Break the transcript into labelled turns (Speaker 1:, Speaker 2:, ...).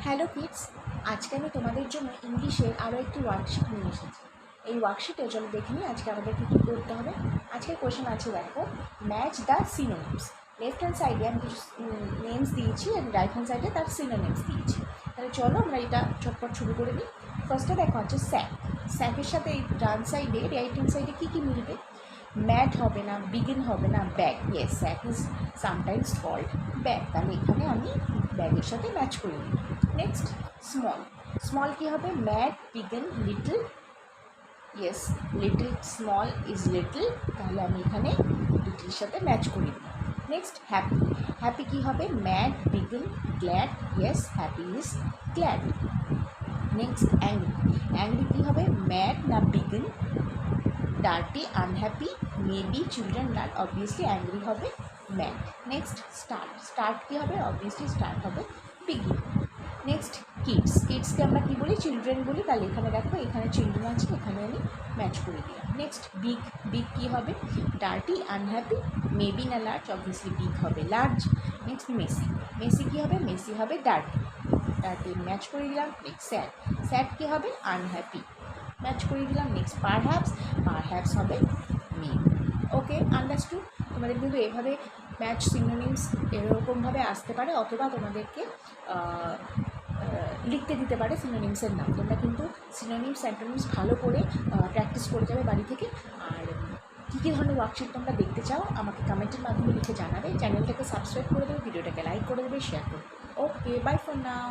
Speaker 1: Hello kids, আজকে আমি তোমাদের জন্য ইংলিশের আরও একটি ওয়ার্কশিট নিয়ে এসেছি। এই ওয়ার্কশিটে চলো দেখে নিই আজকে আমাদেরকে কী করতে হবে। আজকের কোয়েশন আছে, দেখো, match the synonyms. Left hand সাইডে আমি কিছু নেমস দিয়েছি আর রাইট হ্যান্ড সাইডে তার সিনোনিমস দিয়েছি। তাহলে চলো আমরা এটা চটপট শুরু করে নিই। ফার্স্টে দেখো আছে স্যাক। স্যাকের সাথে এই ডান সাইডে রাইট হ্যান্ড সাইডে কী কী মিলবে? ম্যাট হবে না, বিগিন হবে না, bag. Yes, sack is sometimes called bag. তাহলে এখানে আমি ব্যাগের সাথে ম্যাচ করে নিই। Next small. স্মল কী হবে? Mat, begin, little. Yes, little, small is little. তাহলে আমি এখানে লিটলের সাথে ম্যাচ করে দিই। Next happy. হ্যাপি কী হবে? Mat, begin, glad. Yes, happy is glad. Next angry. Angry কী হবে? ম্যাড না begin, dirty, unhappy, maybe, children, run. Obviously angry হবে ম্যাড। Next start. স্টার্ট কী হবে? অবভিয়াসলি স্টার্ট হবে বিগিন। Next kids. কিডসকে আমরা কী বলি? চিলড্রেন বলি। তাহলে এখানে দেখো, এখানে চিলড্রেন আছে, এখানে আমি ম্যাচ করে দিলাম। Next big. বিগ কী হবে? ডার্টি, আনহ্যাপি, মেবি না লার্জ। অবভিয়াসলি বিগ হবে লার্জ। Next Messi. মেসি কী হবে? মেসি হবে ডার্টি। ডার্টি ম্যাচ করে দিলাম। Next sad. স্যাড কী হবে? আনহ্যাপি, ম্যাচ করে দিলাম। Next perhaps. পারহ্যাপস হবে মেবি। ওকে, আন্ডারস্টুড। তোমাদের কিন্তু এভাবে ম্যাচ সিনোনিমস এরকমভাবে আসতে পারে, অথবা তোমাদেরকে লিখতে দিতে পারে সিনোনিমসের নাম। তোমরা কিন্তু সিনোনিমস অ্যান্টোনিমস ভালো করে প্র্যাকটিস করে যাবে বাড়ি থেকে। আর কী কী ধরনের ওয়ার্কশিট তোমরা দেখতে চাও আমাকে কমেন্টের মাধ্যমে লিখে জানাবে। চ্যানেলটাকে সাবস্ক্রাইব করে দেবে, ভিডিওটাকে লাইক করে দেবে, শেয়ার করে দেবে। ওকে, বাই ফর নাও।